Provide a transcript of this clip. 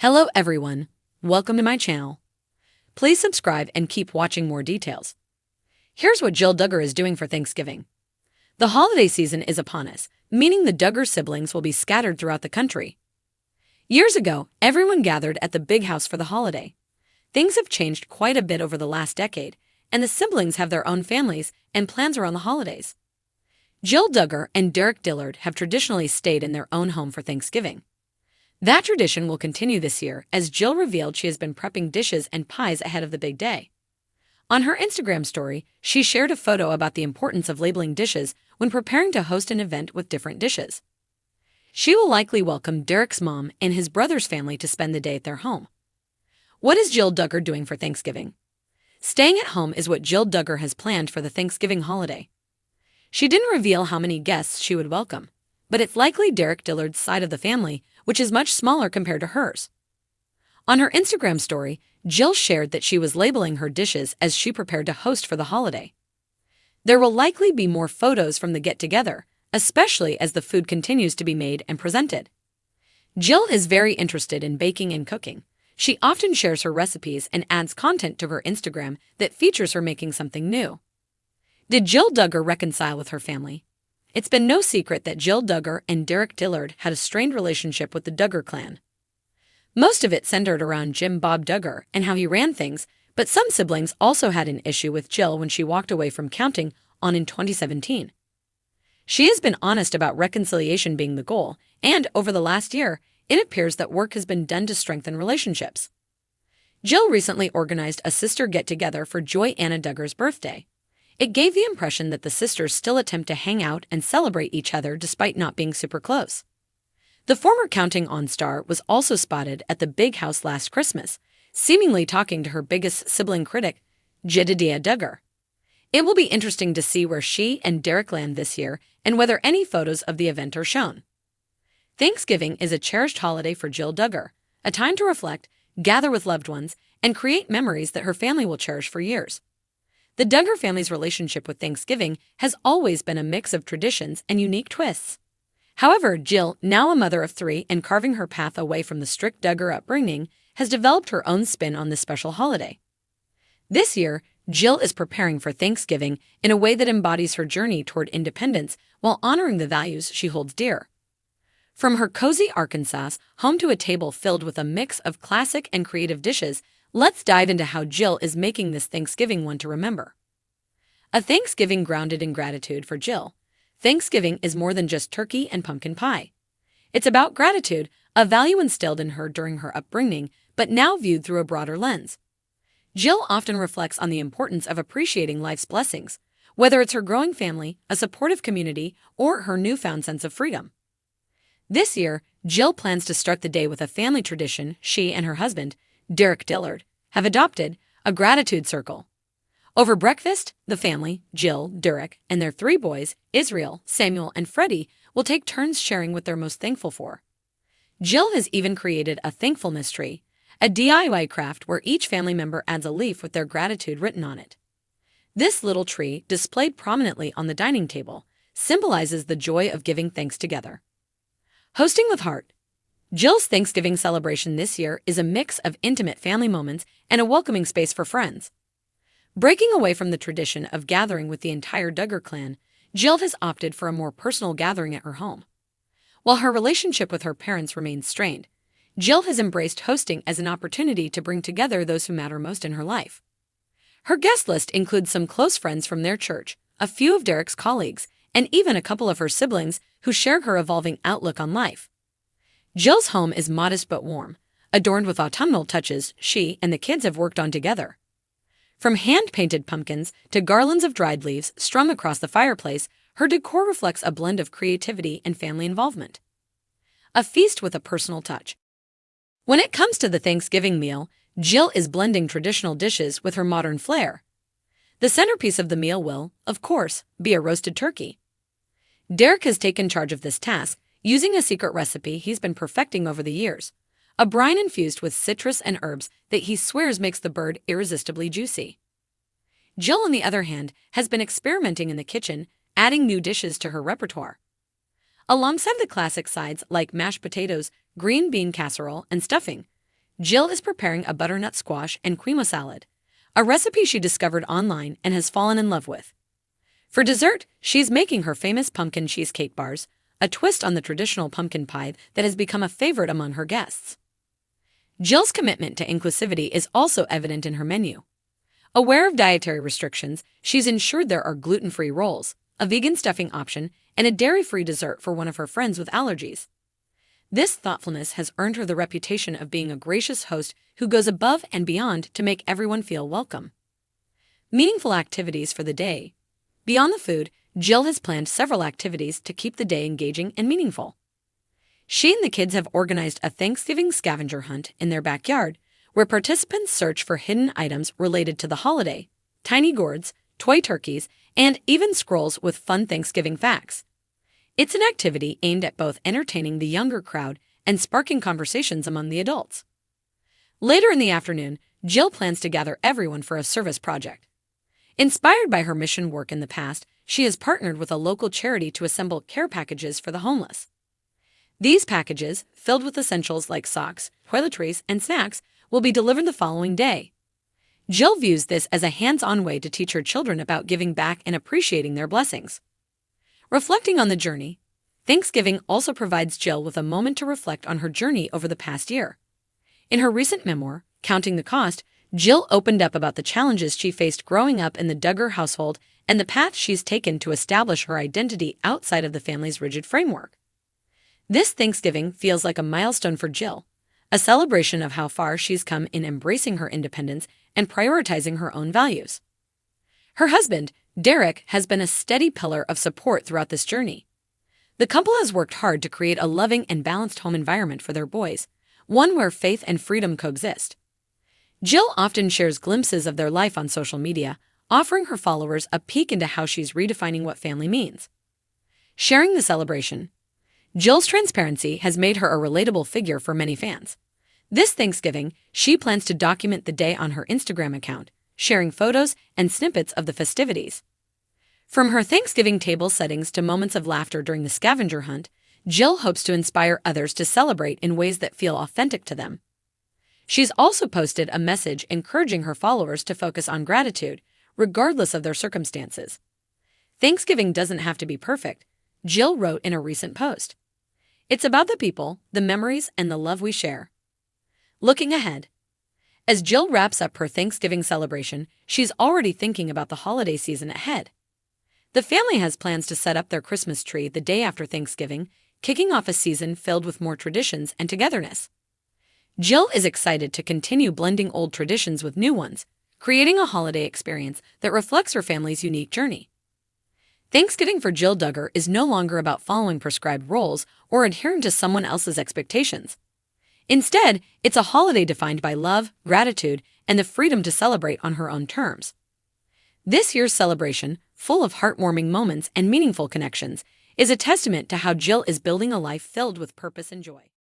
Hello everyone, welcome to my channel. Please subscribe and keep watching more details. Here's what Jill Duggar is doing for Thanksgiving. The holiday season is upon us, meaning the Duggar siblings will be scattered throughout the country. Years ago, everyone gathered at the big house for the holiday. Things have changed quite a bit over the last decade, and the siblings have their own families and plans around the holidays. Jill Duggar and Derek Dillard have traditionally stayed in their own home for Thanksgiving. That tradition will continue this year as Jill revealed she has been prepping dishes and pies ahead of the big day. On her Instagram story, she shared a photo about the importance of labeling dishes when preparing to host an event with different dishes. She will likely welcome Derek's mom and his brother's family to spend the day at their home. What is Jill Duggar doing for Thanksgiving? Staying at home is what Jill Duggar has planned for the Thanksgiving holiday. She didn't reveal how many guests she would welcome, but it's likely Derek Dillard's side of the family, which is much smaller compared to hers. On her Instagram story, Jill shared that she was labeling her dishes as she prepared to host for the holiday. There will likely be more photos from the get-together, especially as the food continues to be made and presented. Jill is very interested in baking and cooking. She often shares her recipes and adds content to her Instagram that features her making something new. Did Jill Duggar reconcile with her family? It's been no secret that Jill Duggar and Derek Dillard had a strained relationship with the Duggar clan. Most of it centered around Jim Bob Duggar and how he ran things, but some siblings also had an issue with Jill when she walked away from counting on in 2017. She has been honest about reconciliation being the goal, and over the last year, it appears that work has been done to strengthen relationships. Jill recently organized a sister get-together for Joy Anna Duggar's birthday. It gave the impression that the sisters still attempt to hang out and celebrate each other despite not being super close. The former Counting On star was also spotted at the big house last Christmas, seemingly talking to her biggest sibling critic, Jedediah Duggar. It will be interesting to see where she and Derek land this year and whether any photos of the event are shown. Thanksgiving is a cherished holiday for Jill Duggar, a time to reflect, gather with loved ones, and create memories that her family will cherish for years. The Duggar family's relationship with Thanksgiving has always been a mix of traditions and unique twists. However, Jill, now a mother of three and carving her path away from the strict Duggar upbringing, has developed her own spin on this special holiday. This year, Jill is preparing for Thanksgiving in a way that embodies her journey toward independence while honoring the values she holds dear. From her cozy Arkansas home to a table filled with a mix of classic and creative dishes, let's dive into how Jill is making this Thanksgiving one to remember. A Thanksgiving grounded in gratitude for Jill. Thanksgiving is more than just turkey and pumpkin pie. It's about gratitude, a value instilled in her during her upbringing, but now viewed through a broader lens. Jill often reflects on the importance of appreciating life's blessings, whether it's her growing family, a supportive community, or her newfound sense of freedom. This year, Jill plans to start the day with a family tradition she and her husband, Derek Dillard, have adopted, a gratitude circle. Over breakfast, the family, Jill, Derek, and their three boys, Israel, Samuel, and Freddie, will take turns sharing what they're most thankful for. Jill has even created a thankfulness tree, a DIY craft where each family member adds a leaf with their gratitude written on it. This little tree, displayed prominently on the dining table, symbolizes the joy of giving thanks together. Hosting with heart. Jill's Thanksgiving celebration this year is a mix of intimate family moments and a welcoming space for friends. Breaking away from the tradition of gathering with the entire Duggar clan, Jill has opted for a more personal gathering at her home. While her relationship with her parents remains strained, Jill has embraced hosting as an opportunity to bring together those who matter most in her life. Her guest list includes some close friends from their church, a few of Derek's colleagues, and even a couple of her siblings who share her evolving outlook on life. Jill's home is modest but warm, adorned with autumnal touches she and the kids have worked on together. From hand-painted pumpkins to garlands of dried leaves strung across the fireplace, her decor reflects a blend of creativity and family involvement. A feast with a personal touch. When it comes to the Thanksgiving meal, Jill is blending traditional dishes with her modern flair. The centerpiece of the meal will, of course, be a roasted turkey. Derek has taken charge of this task, using a secret recipe he's been perfecting over the years, a brine infused with citrus and herbs that he swears makes the bird irresistibly juicy. Jill, on the other hand, has been experimenting in the kitchen, adding new dishes to her repertoire. Alongside the classic sides like mashed potatoes, green bean casserole, and stuffing, Jill is preparing a butternut squash and quinoa salad, a recipe she discovered online and has fallen in love with. For dessert, she's making her famous pumpkin cheesecake bars, a twist on the traditional pumpkin pie that has become a favorite among her guests. Jill's commitment to inclusivity is also evident in her menu. Aware of dietary restrictions, she's ensured there are gluten-free rolls, a vegan stuffing option, and a dairy-free dessert for one of her friends with allergies. This thoughtfulness has earned her the reputation of being a gracious host who goes above and beyond to make everyone feel welcome. Meaningful activities for the day. Beyond the food, Jill has planned several activities to keep the day engaging and meaningful. She and the kids have organized a Thanksgiving scavenger hunt in their backyard, where participants search for hidden items related to the holiday, tiny gourds, toy turkeys, and even scrolls with fun Thanksgiving facts. It's an activity aimed at both entertaining the younger crowd and sparking conversations among the adults. Later in the afternoon, Jill plans to gather everyone for a service project. Inspired by her mission work in the past, she has partnered with a local charity to assemble care packages for the homeless. These packages, filled with essentials like socks, toiletries, and snacks, will be delivered the following day. Jill views this as a hands-on way to teach her children about giving back and appreciating their blessings. Reflecting on the journey, Thanksgiving also provides Jill with a moment to reflect on her journey over the past year. In her recent memoir, Counting the Cost, Jill opened up about the challenges she faced growing up in the Duggar household and the path she's taken to establish her identity outside of the family's rigid framework. This Thanksgiving feels like a milestone for Jill, a celebration of how far she's come in embracing her independence and prioritizing her own values. Her husband, Derek, has been a steady pillar of support throughout this journey. The couple has worked hard to create a loving and balanced home environment for their boys, one where faith and freedom coexist. Jill often shares glimpses of their life on social media, offering her followers a peek into how she's redefining what family means. Sharing the celebration, Jill's transparency has made her a relatable figure for many fans. This Thanksgiving, she plans to document the day on her Instagram account, sharing photos and snippets of the festivities. From her Thanksgiving table settings to moments of laughter during the scavenger hunt, Jill hopes to inspire others to celebrate in ways that feel authentic to them. She's also posted a message encouraging her followers to focus on gratitude, regardless of their circumstances. Thanksgiving doesn't have to be perfect, Jill wrote in a recent post. It's about the people, the memories, and the love we share. Looking ahead. As Jill wraps up her Thanksgiving celebration, she's already thinking about the holiday season ahead. The family has plans to set up their Christmas tree the day after Thanksgiving, kicking off a season filled with more traditions and togetherness. Jill is excited to continue blending old traditions with new ones, creating a holiday experience that reflects her family's unique journey. Thanksgiving for Jill Duggar is no longer about following prescribed roles or adhering to someone else's expectations. Instead, it's a holiday defined by love, gratitude, and the freedom to celebrate on her own terms. This year's celebration, full of heartwarming moments and meaningful connections, is a testament to how Jill is building a life filled with purpose and joy.